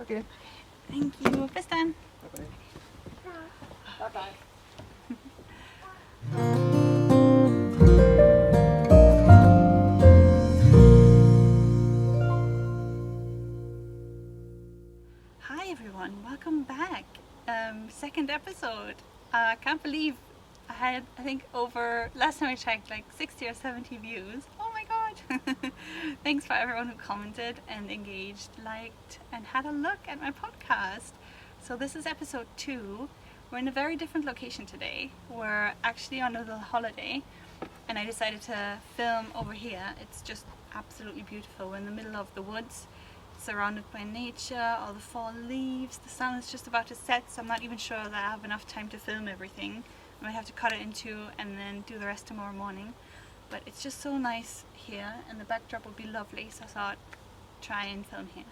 Okay. Thank you. Bis dann. Bye-bye. Bye-bye. Hi everyone, welcome back. Second episode. I can't believe I had, I think over, last time I checked, like 60 or 70 views. Oh my god. Thanks for everyone who commented and engaged, liked and had a look at my podcast. So this is episode 2. We're in a very different location today. We're actually on a little holiday and I decided to film over here. It's just absolutely beautiful. We're in the middle of the woods, surrounded by nature, all the fall leaves. The sun is just about to set, so I'm not even sure that I have enough time to film everything. I might have to cut it into and then do the rest tomorrow morning. But it's just so nice here and the backdrop would be lovely, so I thought try and film here.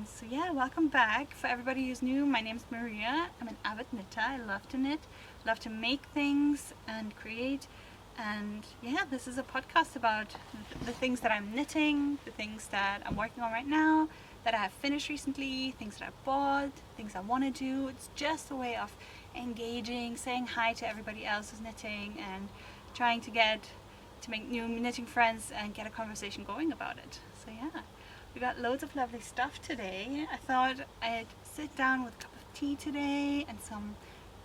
So yeah, welcome back. For everybody who's new, my name's Maria. I'm an avid knitter. I love to knit, love to make things and create. And yeah, this is a podcast about the things that I'm knitting, the things that I'm working on right now, that I have finished recently, things that I bought, things I want to do. It's just a way of engaging, saying hi to everybody else who's knitting and trying to make new knitting friends and get a conversation going about it. So yeah, we got loads of lovely stuff today. I thought I'd sit down with a cup of tea today and some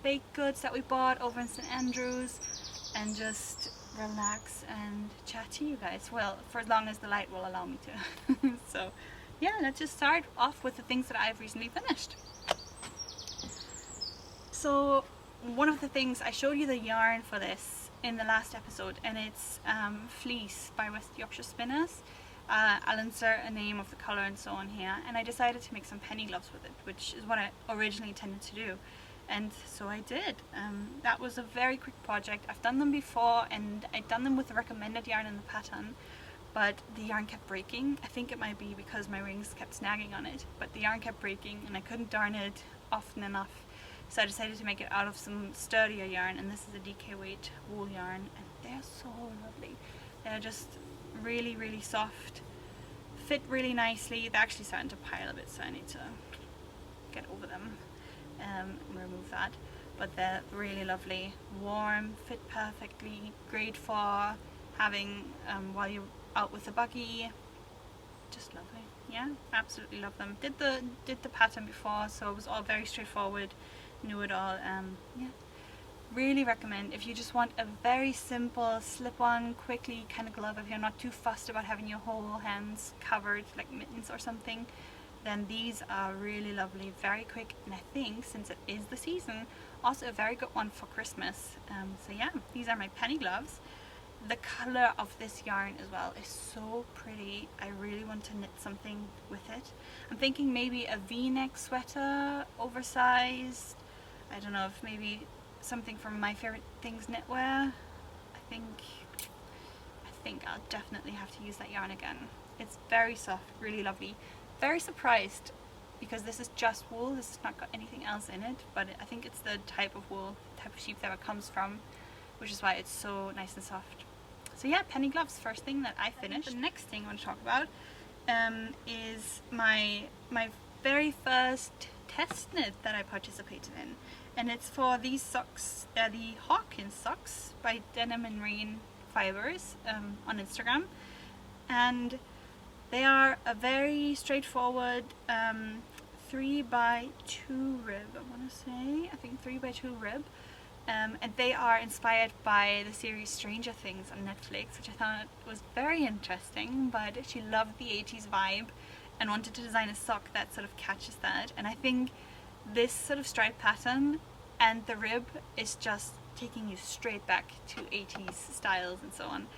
baked goods that we bought over in St. Andrews and just relax and chat to you guys. Well, for as long as the light will allow me to. So yeah, let's just start off with the things that I've recently finished. So one of the things, I showed you the yarn for this in the last episode, and it's Fleece by West Yorkshire Spinners. I'll insert a name of the colour and so on here, and I decided to make some penny gloves with it, which is what I originally intended to do. And so I did. That was a very quick project. I've done them before and I'd done them with the recommended yarn and the pattern, but the yarn kept breaking. I think it might be because my rings kept snagging on it, but the yarn kept breaking and I couldn't darn it often enough. So I decided to make it out of some sturdier yarn, and this is a DK weight wool yarn, and they're so lovely. They're just really, really soft, fit really nicely. They're actually starting to pile a bit, so I need to get over them. Remove that, but they're really lovely, warm, fit perfectly, great for having while you're out with the buggy. Just lovely. Yeah, absolutely love them. Did the pattern before, so it was all very straightforward, knew it all. Yeah, really recommend if you just want a very simple slip-on quickly kind of glove, if you're not too fussed about having your whole hands covered like mittens or something, then these are really lovely, very quick, and I think since it is the season, also a very good one for Christmas. So yeah, these are my penny gloves. The color of this yarn as well is so pretty. I really want to knit something with it. I'm thinking maybe a v-neck sweater, oversized. I don't know, if maybe something from My Favorite Things knitwear. I think I'll definitely have to use that yarn again. It's very soft, really lovely. Very surprised because this is just wool, this has not got anything else in it, but I think it's the type of wool, type of sheep that it comes from, which is why it's so nice and soft. So yeah, penny gloves, first thing that I finished. The next thing I want to talk about is my very first test knit that I participated in, and it's for these socks. They're the Hawkins socks by Denim and Merino Fibers on Instagram, and they are a very straightforward 3x2 rib, I want to say. I think 3x2 rib. And they are inspired by the series Stranger Things on Netflix, which I thought was very interesting, but she loved the 80s vibe and wanted to design a sock that sort of catches that. And I think this sort of stripe pattern and the rib is just taking you straight back to 80s styles and so on.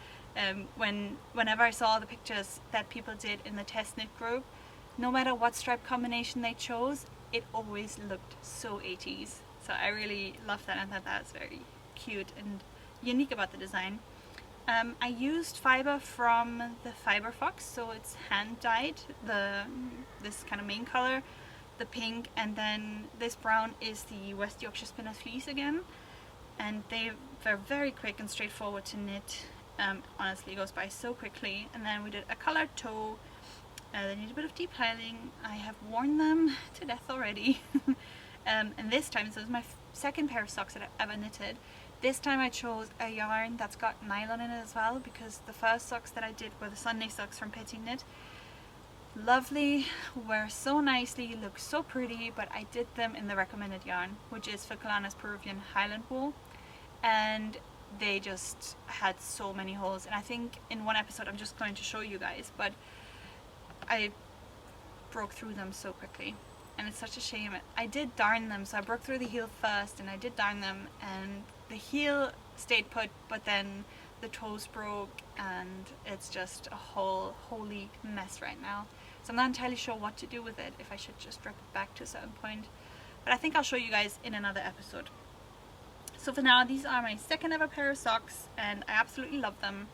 Whenever I saw the pictures that people did in the test knit group, no matter what stripe combination they chose, it always looked so 80s. So I really loved that and thought that was very cute and unique about the design. I used fiber from the Fiber Fox, so it's hand dyed, this kind of main color, the pink, and then this brown is the West Yorkshire Spinners fleece again. And they're very quick and straightforward to knit. Honestly, it goes by so quickly. And then we did a colored toe They need a bit of depiling. I have worn them to death already. And this time, so this is my second pair of socks that I've ever knitted. This time I chose a yarn that's got nylon in it as well, because the first socks that I did were the Sandnes socks from Petite. Lovely, wear so nicely, look so pretty, but I did them in the recommended yarn, which is Ficolanas Peruvian Highland wool, and they just had so many holes. And I think in one episode I'm just going to show you guys, but I broke through them so quickly, and it's such a shame. I did darn them, so I broke through the heel first and I did darn them, and the heel stayed put, but then the toes broke, and it's just a whole holy mess right now. So I'm not entirely sure what to do with it, if I should just rip it back to a certain point, but I think I'll show you guys in another episode. So for now, these are my second ever pair of socks, and I absolutely love them.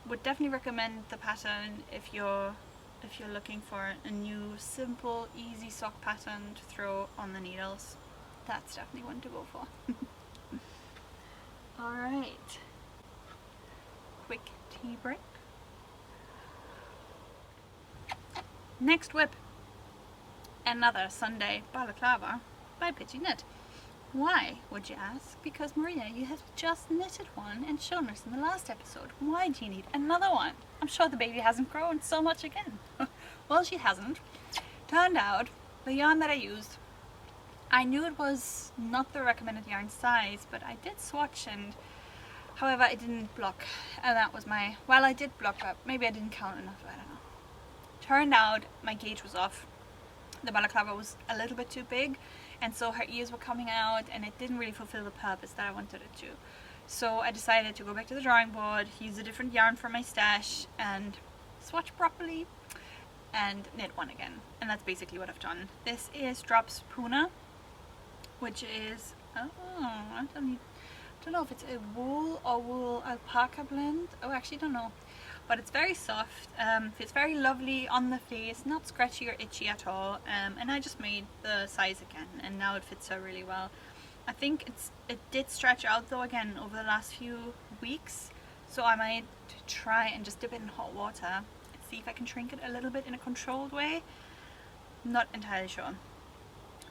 Would definitely recommend the pattern if you're looking for a new, simple, easy sock pattern to throw on the needles. That's definitely one to go for. Alright, quick tea break. Next whip, another Sunday balaclava by Petite. Why, would you ask? Because Maria, you have just knitted one and shown us in the last episode. Why do you need another one? I'm sure the baby hasn't grown so much again. Well, she hasn't. Turned out, the yarn that I used, I knew it was not the recommended yarn size, but I did swatch, and however I didn't block, and that was my, well, I did block, but maybe I didn't count enough, I don't know. Turned out my gauge was off. The balaclava was a little bit too big, and so her ears were coming out, and it didn't really fulfill the purpose that I wanted it to. So I decided to go back to the drawing board, use a different yarn from my stash, and swatch properly, and knit one again. And that's basically what I've done. This is Drops Puna, which is, I don't know if it's a wool or wool alpaca blend. Oh, actually don't know. But it's very soft, it's very lovely on the face, not scratchy or itchy at all, and I just made the size again, and now it fits her really well. I think it did stretch out though again over the last few weeks, so I might try and just dip it in hot water and see if I can shrink it a little bit in a controlled way. Not entirely sure.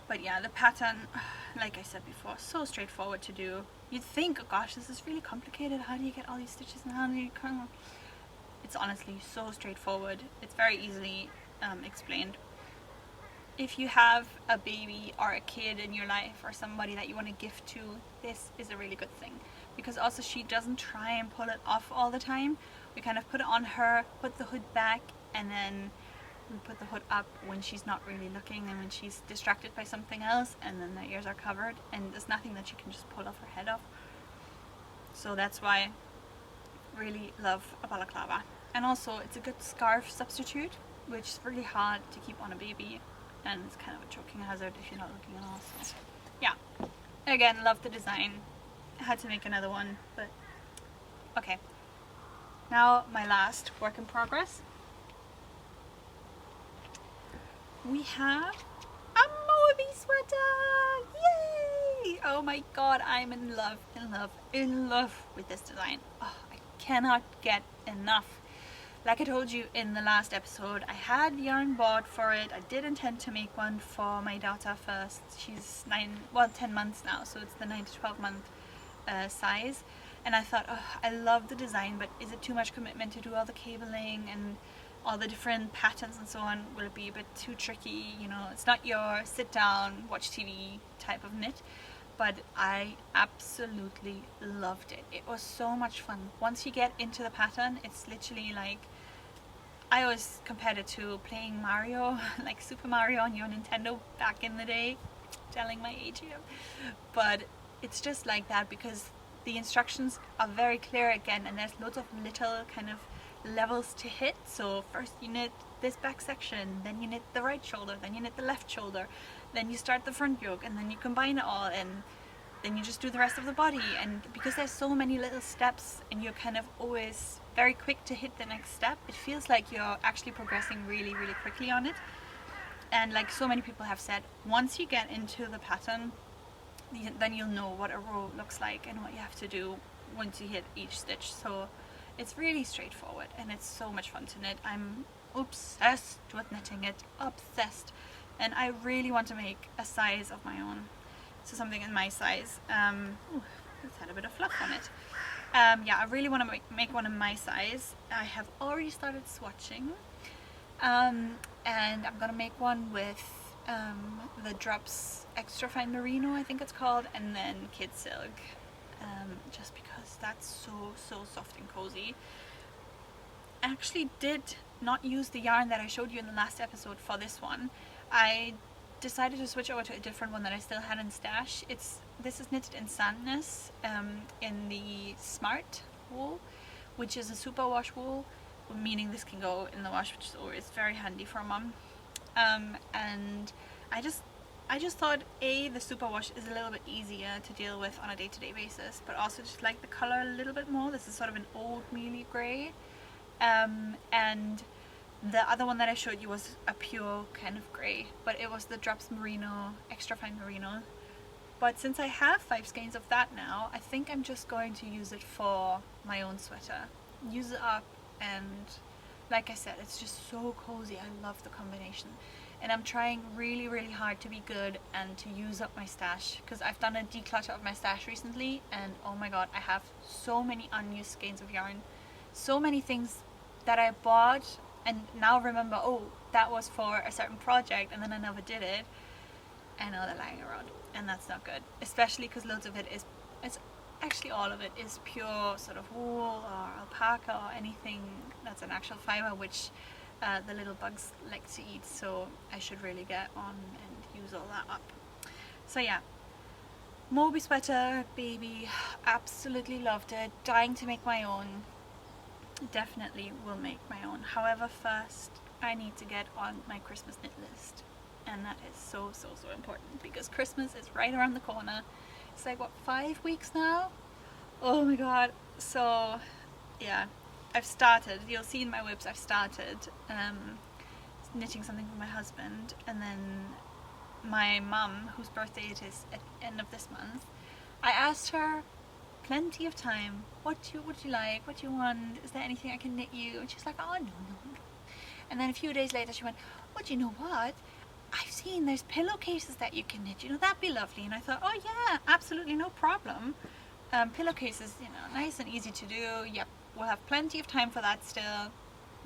But yeah, the pattern, like I said before, so straightforward to do. You'd think, oh gosh, this is really complicated, how do you get all these stitches and how do you kind of... It's honestly so straightforward. It's very easily explained. If you have a baby or a kid in your life or somebody that you want to gift to, this is a really good thing. Because also she doesn't try and pull it off all the time. We kind of put it on her, put the hood back, and then we put the hood up when she's not really looking and when she's distracted by something else, and then the ears are covered, and there's nothing that she can just pull off her head off. So that's why I really love a balaclava. And also it's a good scarf substitute, which is really hard to keep on a baby, and it's kind of a choking hazard if you're not looking at all. So yeah, again, love the design. I had to make another one, but okay. Now my last work in progress. We have a Moby sweater! Yay! Oh my god, I'm in love, in love, in love with this design. Oh, I cannot get enough. Like I told you in the last episode, I had yarn bought for it. I did intend to make one for my daughter first. She's 10 months now, so it's the 9 to 12 month size. And I thought, oh, I love the design, but is it too much commitment to do all the cabling and all the different patterns and so on? Will it be a bit too tricky? You know, it's not your sit down, watch TV type of knit. But I absolutely loved it. It was so much fun. Once you get into the pattern, it's literally like, I always compared it to playing Mario, like Super Mario on your Nintendo back in the day. Telling my age here. But it's just like that, because the instructions are very clear again, and there's loads of little kind of levels to hit. So first you knit this back section, then you knit the right shoulder, then you knit the left shoulder, then you start the front yoke, and then you combine it all, and then you just do the rest of the body. And because there's so many little steps and you're kind of always very quick to hit the next step, it feels like you're actually progressing really, really quickly on it. And like so many people have said, once you get into the pattern, then you'll know what a row looks like and what you have to do once you hit each stitch. So it's really straightforward and it's so much fun to knit. I'm obsessed with knitting it, obsessed. And I really want to make a size of my own, so something in my size. Ooh, it's had a bit of fluff on it. Yeah, I really want to make one in my size. I have already started swatching, and I'm gonna make one with the Drops Extra Fine Merino, I think it's called, and then Kid Silk, just because that's so soft and cozy. I actually did not use the yarn that I showed you in the last episode for this one. I decided to switch over to a different one that I still had in stash. This is knitted in Sandnes, in the Smart wool, which is a superwash wool, meaning this can go in the wash, which is always very handy for mum. And I just thought the superwash is a little bit easier to deal with on a day-to-day basis, but also just like the color a little bit more. This is sort of an oatmeal-y grey, and the other one that I showed you was a pure kind of grey, but it was the Drops Merino, Extra Fine Merino. But since I have 5 skeins of that now, I think I'm just going to use it for my own sweater. Use it up, and like I said, it's just so cozy. I love the combination. And I'm trying really hard to be good and to use up my stash, because I've done a declutter of my stash recently, and oh my god, I have so many unused skeins of yarn. So many things that I bought and now remember, oh, that was for a certain project, and then I never did it, and now they're lying around, and that's not good. Especially because loads of it is, it's actually all of it is pure sort of wool or alpaca or anything that's an actual fiber, which the little bugs like to eat, so I should really get on and use all that up. So yeah, Moby sweater, baby, absolutely loved it, dying to make my own. Definitely will make my own. However, first I need to get on my Christmas knit list, and that is so important, because Christmas is right around the corner. It's like, what, 5 weeks now? Oh my god. So yeah, I've started, you'll see in my whips, I've started knitting something for my husband, and then my mum, whose birthday it is at the end of this month, I asked her plenty of time, what do you like, what do you want, is there anything I can knit you? And she's like, oh no. And then a few days later she went, oh, do you know what, I've seen there's pillowcases that you can knit, you know, that'd be lovely. And I thought, oh yeah, absolutely, no problem. Pillowcases, you know, nice and easy to do. Yep, we'll have plenty of time for that still,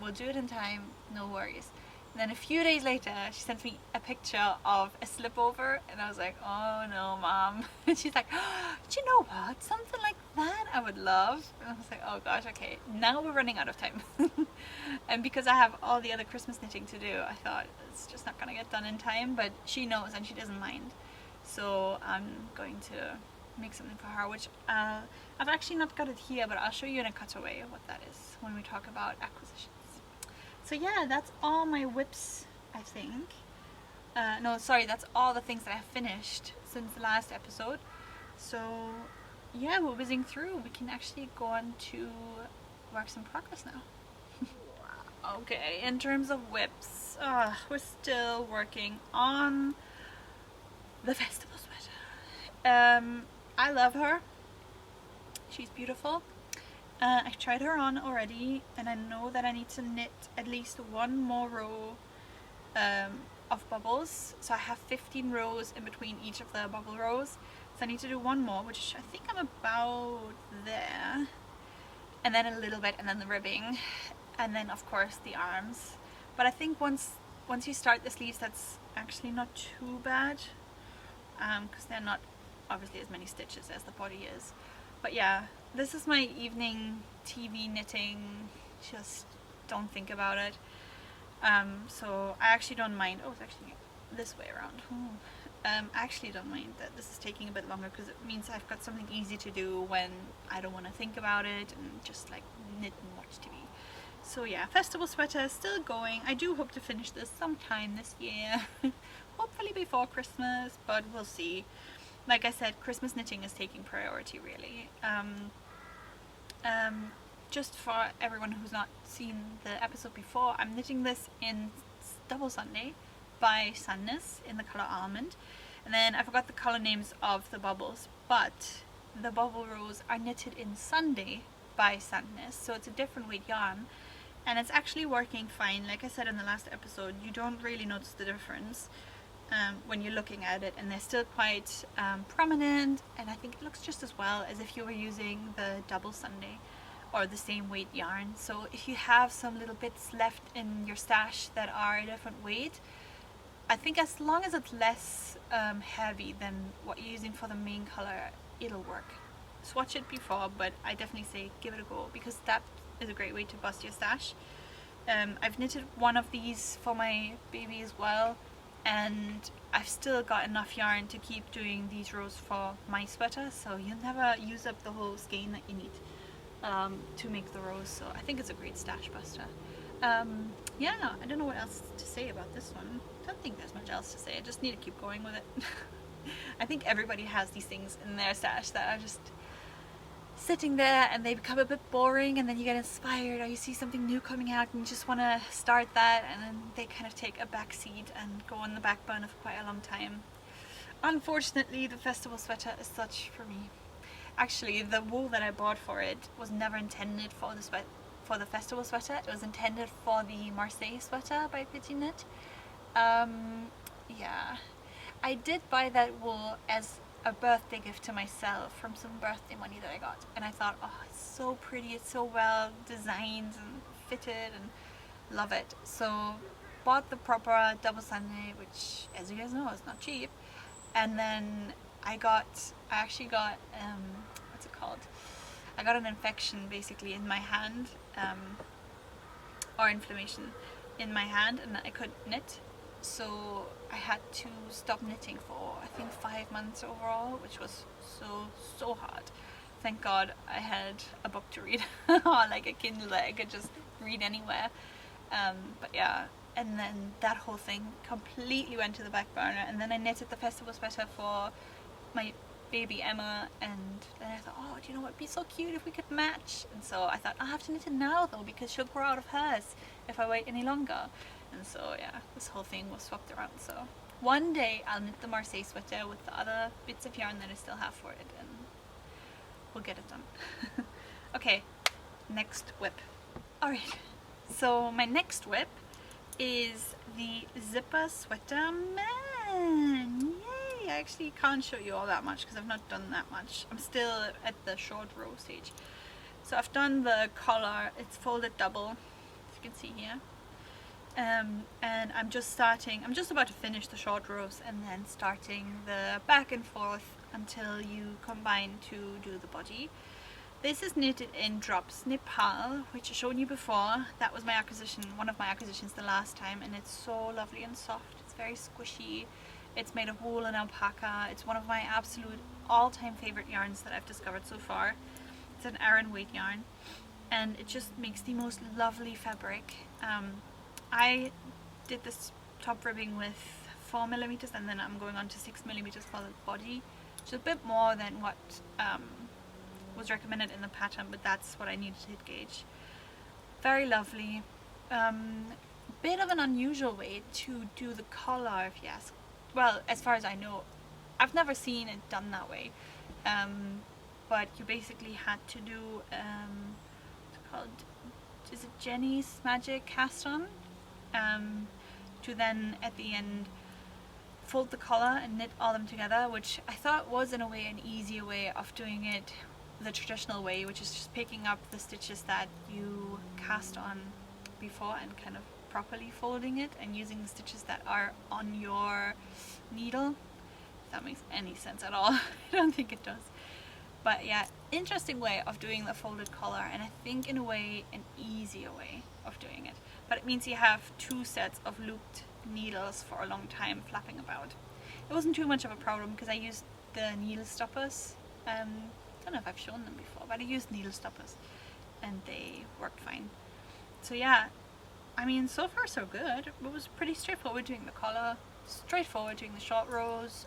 we'll do it in time, no worries. And then a few days later she sent me a picture of a slipover, and I was like, oh no, Mom. And she's like, oh, do you know what, something like that I would love. And I was like, oh gosh, okay, now we're running out of time. And because I have all the other Christmas knitting to do, I thought it's just not gonna get done in time, but she knows and she doesn't mind, so I'm going to make something for her, which I've actually not got it here, but I'll show you in a cutaway what that is when we talk about acquisitions. So yeah, that's all my whips, I think. No, sorry, that's all the things that I've finished since the last episode. So yeah, we're whizzing through. We can actually go on to works in progress now. Okay, in terms of whips, we're still working on the festival sweater. I love her. She's beautiful. I've tried her on already, and I know that I need to knit at least one more row of bubbles. So I have 15 rows in between each of the bubble rows. So I need to do one more, which I think I'm about there. And then a little bit, and then the ribbing. And then of course the arms. But I think once you start the sleeves, that's actually not too bad. Because they're not obviously as many stitches as the body is. But yeah, this is my evening TV knitting, just don't think about it. So I actually don't mind, oh, it's actually this way around. I actually don't mind that this is taking a bit longer, because it means I've got something easy to do when I don't want to think about it and just like knit and watch TV. So yeah, festival sweater is still going. I do hope to finish this sometime this year. Hopefully before Christmas, but we'll see. Like I said, Christmas knitting is taking priority, really. Just for everyone who's not seen the episode before, I'm knitting this in Double Sunday by Sandnes in the color Almond. And then I forgot the color names of the bubbles, but the bubble rows are knitted in Sunday by Sandnes, so it's a different weight yarn. and it's actually working fine. Like I said in the last episode, you don't really notice the difference when you're looking at it, and they're still quite prominent, and I think it looks just as well as if you were using the double Sunday or the same weight yarn. So if you have some little bits left in your stash that are a different weight, I think as long as it's less heavy than what you're using for the main color, it'll work. Swatch it before, but I definitely say give it a go, because that is a great way to bust your stash. I've knitted one of these for my baby as well, and I've still got enough yarn to keep doing these rows for my sweater, so you'll never use up the whole skein that you need to make the rows. So I think it's a great stash buster. Yeah, I don't know what else to say about this one. I don't think there's much else to say. I just need to keep going with it. I think everybody has these things in their stash that are just sitting there and they become a bit boring, and then you get inspired or you see something new coming out and you just want to start that, and then they kind of take a back seat and go on the back burner for quite a long time. Unfortunately, the festival sweater is such for me. Actually, the wool that I bought for it was never intended for the festival sweater. It was intended for the Marseille sweater by Petite. Yeah, I did buy that wool as a birthday gift to myself from some birthday money that I got, and I thought, oh, it's so pretty, it's so well designed and fitted, and love it. So bought the proper double Sunday, which, as you guys know, is not cheap. And then I actually got what's it called, I got an infection basically in my hand, or inflammation in my hand, and I couldn't knit, so I had to stop knitting for I think 5 months overall, which was so hard. Thank God I had a book to read or like a Kindle that I could just read anywhere. But yeah, and then that whole thing completely went to the back burner, and then I knitted the festival sweater for my baby Emma, and then I thought, oh, do you know what would be so cute if we could match? And so I thought, I'll have to knit it now though, because she'll grow out of hers if I wait any longer. And so yeah, this whole thing was swapped around. So one day I'll knit the Marseille sweater with the other bits of yarn that I still have for it, and we'll get it done. Okay, next whip. Alright, so my next whip is the zipper sweater man. Yay! I actually can't show you all that much because I've not done that much. I'm still at the short row stage. So I've done the collar, it's folded double, as you can see here. And I'm just about to finish the short rows and then starting the back and forth until you combine to do the body. This is knitted in drops Nepal, which I showed you before. That was my acquisition, one of my acquisitions the last time, and it's so lovely and soft. It's very squishy. It's made of wool and alpaca. It's one of my absolute all-time favorite yarns that I've discovered so far. It's an Aran weight yarn, and it just makes the most lovely fabric. I did this top ribbing with 4mm, and then I'm going on to 6mm for the body, which is a bit more than what was recommended in the pattern, but that's what I needed to hit gauge. Very lovely. Bit of an unusual way to do the collar, if you ask. Well, as far as I know, I've never seen it done that way. But you basically had to do what's it called? Is it Jenny's Magic cast on? To then at the end fold the collar and knit all them together, which I thought was in a way an easier way of doing it the traditional way, which is just picking up the stitches that you cast on before and kind of properly folding it and using the stitches that are on your needle. If that makes any sense at all. I don't think it does. But yeah, interesting way of doing the folded collar, and I think in a way an easier way of doing it. But it means you have 2 sets of looped needles for a long time flapping about. It wasn't too much of a problem because I used the needle stoppers. I don't know if I've shown them before, but I used needle stoppers and they worked fine. So yeah, I mean, so far so good. It was pretty straightforward doing the collar, straightforward doing the short rows.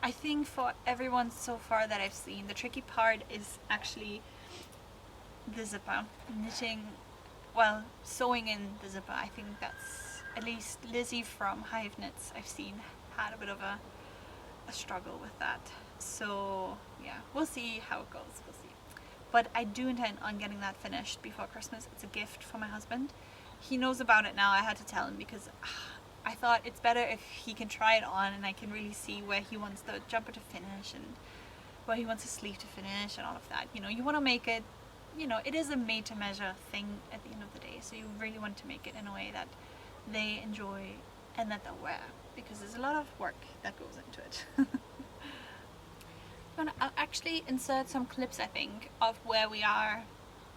I think for everyone so far that I've seen, the tricky part is actually the zipper. Sewing in the zipper. I think that's, at least Lizzie from Hive Knits I've seen had a bit of a struggle with that. So yeah, we'll see how it goes, we'll see. but I do intend on getting that finished before Christmas. It's a gift for my husband. He knows about it now. I had to tell him because I thought it's better if he can try it on and I can really see where he wants the jumper to finish and where he wants the sleeve to finish and all of that. You know, you want to make it, you know, it is a made to measure thing at the end of the day, so you really want to make it in a way that they enjoy and that they'll wear, because there's a lot of work that goes into it. I'll actually insert some clips, I think, of where we are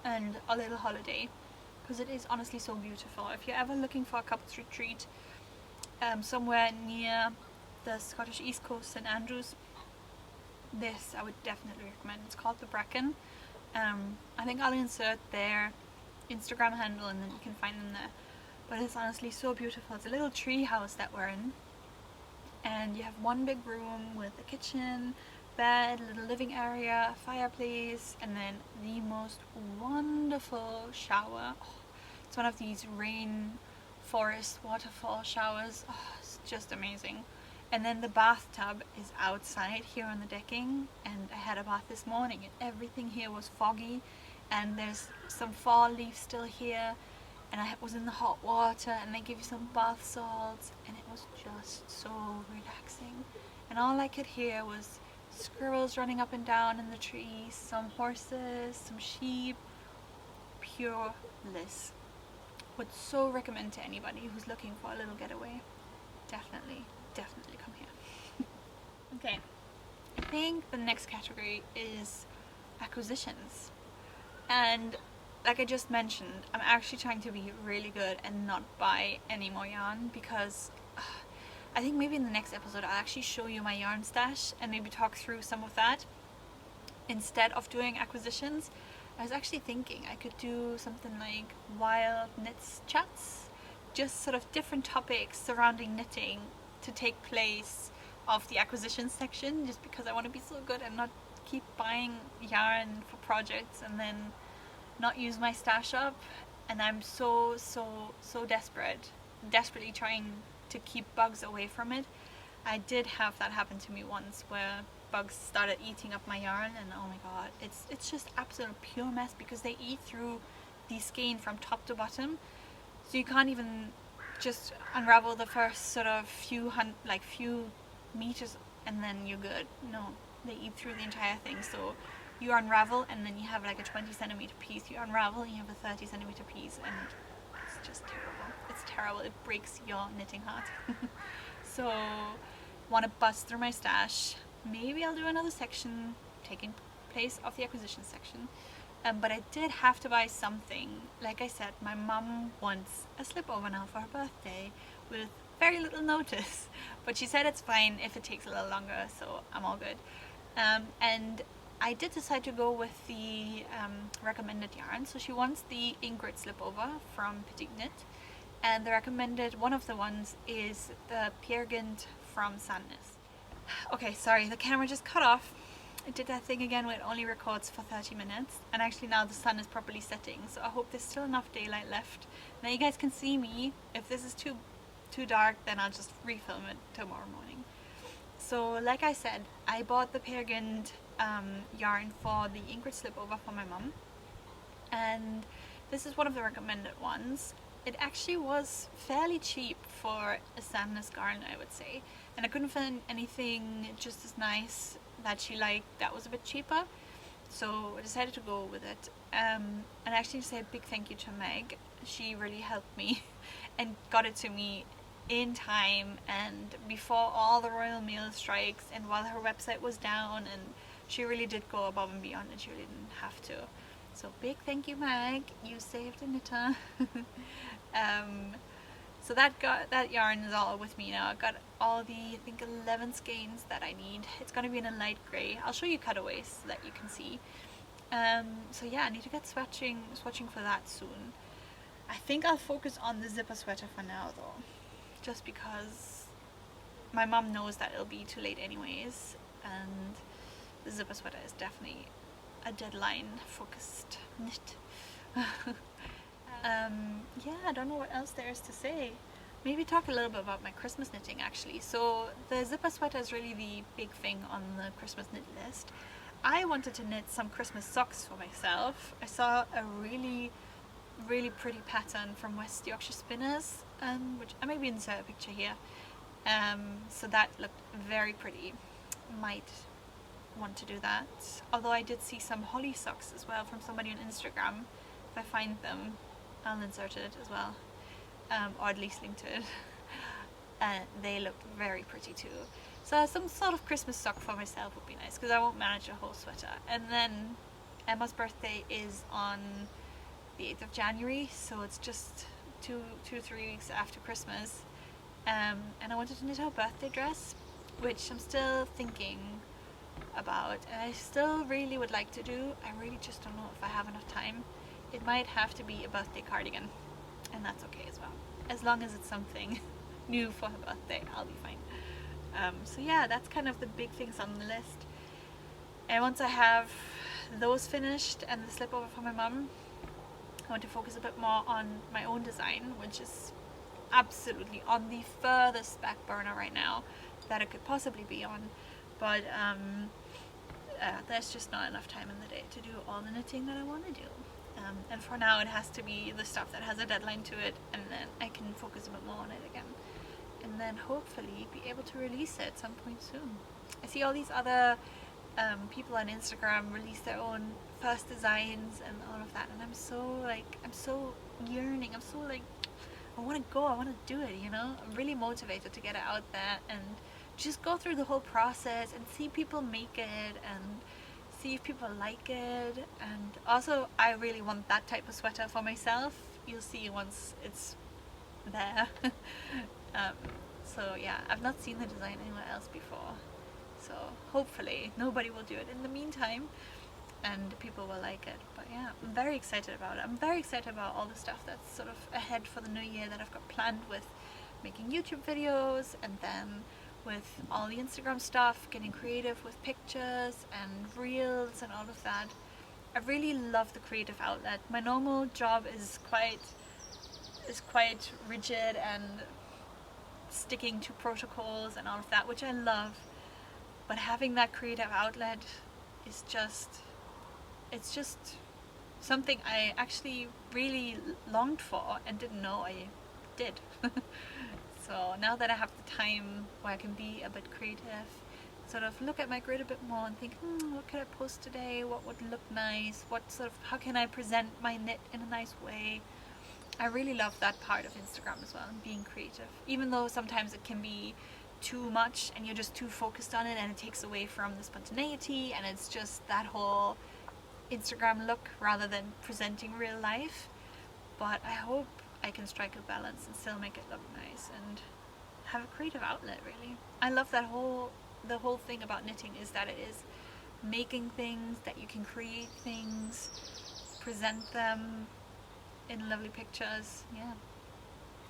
and our little holiday, because it is honestly so beautiful. If you're ever looking for a couples retreat somewhere near the Scottish East Coast, St Andrews, this I would definitely recommend. It's called the Bracken. I think I'll insert their Instagram handle and then you can find them there. But it's honestly so beautiful. It's a little tree house that we're in, and you have one big room with a kitchen, bed, little living area, fireplace, and then the most wonderful shower. Oh, it's one of these rainforest waterfall showers. Oh, it's just amazing. And then the bathtub is outside here on the decking, and I had a bath this morning and everything here was foggy, and there's some fall leaves still here, and I was in the hot water and they give you some bath salts, and it was just so relaxing. And all I could hear was squirrels running up and down in the trees, some horses, some sheep. Pure bliss. Would so recommend to anybody who's looking for a little getaway. Definitely come here. Okay, I think the next category is acquisitions, and like I just mentioned, I'm actually trying to be really good and not buy any more yarn, because I think maybe in the next episode I'll actually show you my yarn stash and maybe talk through some of that instead of doing acquisitions. I was actually thinking I could do something like wild knits chats, just sort of different topics surrounding knitting to take place of the acquisition section, just because I want to be so good and not keep buying yarn for projects and then not use my stash up. And I'm so desperately trying to keep bugs away from it. I did have that happen to me once, where bugs started eating up my yarn, and oh my god, it's just absolute pure mess, because they eat through the skein from top to bottom, so you can't even just unravel the first sort of few meters and then you're good. No, they eat through the entire thing. So you unravel and then you have like a 20 centimeter piece, you unravel and you have a 30 centimeter piece, and it's just terrible. It's terrible. It breaks your knitting heart. So want to bust through my stash. Maybe I'll do another section taking place of the acquisition section. But I did have to buy something. Like I said, my mum wants a slipover now for her birthday with very little notice, but she said it's fine if it takes a little longer, so I'm all good. And I did decide to go with the recommended yarn. So she wants the Ingrid slipover from Petite Knit, and the recommended, one of the ones, is the Gynt from Sandnes. Okay, sorry, the camera just cut off. It did that thing again where it only records for 30 minutes, and actually now the sun is properly setting, so I hope there's still enough daylight left. Now you guys can see me. If this is too dark, then I'll just refilm it tomorrow morning. So like I said, I bought the Gynt yarn for the Ingrid slipover for my mum, and this is one of the recommended ones. It actually was fairly cheap for a Sandnes Garn, I would say, and I couldn't find anything just as nice that she liked that was a bit cheaper, so I decided to go with it. And actually to say a big thank you to Meg. She really helped me and got it to me in time and before all the Royal Mail strikes, and while her website was down, and she really did go above and beyond, and she really didn't have to. So big thank you, Meg, you saved a knitter. So that yarn is all with me now. I've got all the, I think, 11 skeins that I need. It's going to be in a light grey. I'll show you cutaways so that you can see. So yeah, I need to get swatching for that soon. I think I'll focus on the zipper sweater for now though, just because my mum knows that it'll be too late anyways, and the zipper sweater is definitely a deadline focused knit. Yeah, I don't know what else there is to say. Maybe talk a little bit about my Christmas knitting actually. So the zipper sweater is really the big thing on the Christmas knit list. I wanted to knit some Christmas socks for myself. I saw a really pretty pattern from West Yorkshire Spinners, which I maybe insert a picture here. So that looked very pretty. Might want to do that. Although I did see some holly socks as well from somebody on Instagram. If I find them, I'll insert it as well, or at least link to it. They looked very pretty too. So some sort of Christmas sock for myself would be nice, because I won't manage a whole sweater. And then Emma's birthday is on the 8th of January, so it's just two or 3 weeks after Christmas. And I wanted to knit her birthday dress, which I'm still thinking about, and I still really would like to do. I really just don't know if I have enough time. It might have to be a birthday cardigan, and that's okay as well. As long as it's something new for her birthday, I'll be fine. So yeah, that's kind of the big things on the list. And once I have those finished and the slip over for my mum, I want to focus a bit more on my own design, which is absolutely on the furthest back burner right now that it could possibly be on. But there's just not enough time in the day to do all the knitting that I want to do. And for now it has to be the stuff that has a deadline to it, and then I can focus a bit more on it again. And then hopefully be able to release it at some point soon. I see all these other people on Instagram release their own first designs and all of that, and I'm so yearning, I'm so like, I want to go, I want to do it, you know. I'm really motivated to get it out there and just go through the whole process and see people make it and see if people like it. And also I really want that type of sweater for myself. You'll see once it's there. So yeah, I've not seen the design anywhere else before, so hopefully nobody will do it in the meantime and people will like it. But yeah, I'm very excited about it. I'm very excited about all the stuff that's sort of ahead for the new year that I've got planned, with making YouTube videos, and then with all the Instagram stuff, getting creative with pictures and reels and all of that. I really love the creative outlet. My normal job is quite rigid and sticking to protocols and all of that, which I love, but having that creative outlet is it's just something I actually really longed for and didn't know I did. So now that I have the time where I can be a bit creative, sort of look at my grid a bit more and think, what could I post today, what would look nice, how can I present my knit in a nice way. I really love that part of Instagram as well, and being creative, even though sometimes it can be too much and you're just too focused on it and it takes away from the spontaneity, and it's just that whole Instagram look rather than presenting real life. But I hope I can strike a balance and still make it look nice and have a creative outlet, really. I love that the whole thing about knitting is that it is making things, that you can create things, present them in lovely pictures. Yeah,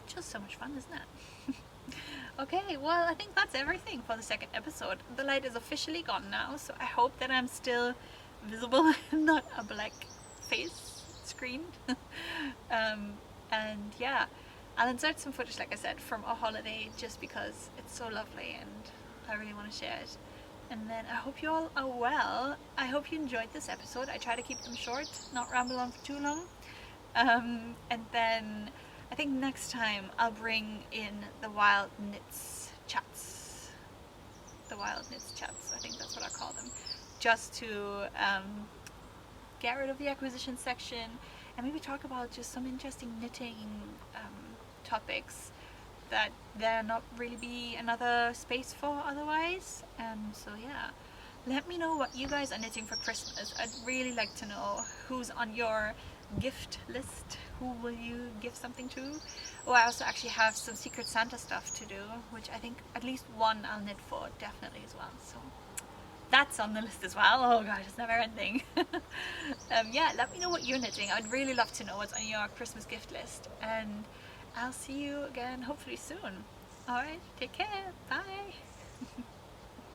just so much fun, isn't it? Okay, well, I think that's everything for the second episode. The light is officially gone now, so I hope that I'm still visible and not a black face screen. And yeah, I'll insert some footage, like I said, from our holiday, just because it's so lovely and I really want to share it. And then I hope you all are well. I hope you enjoyed this episode. I try to keep them short, not ramble on for too long. And then I think next time I'll bring in the Wild Knits chats. The Wild Knits chats, I think that's what I call them. Just to get rid of the acquisition section and maybe talk about just some interesting knitting topics that there not really be another space for otherwise. So yeah, let me know what you guys are knitting for Christmas. I'd really like to know who's on your gift list. Who will you give something to? Oh, I also actually have some Secret Santa stuff to do, which I think at least one I'll knit for definitely as well. So that's on the list as well. Oh god, it's never ending. Yeah, let me know what you're knitting. I'd really love to know what's on your Christmas gift list, and I'll see you again hopefully soon. Alright, take care. Bye.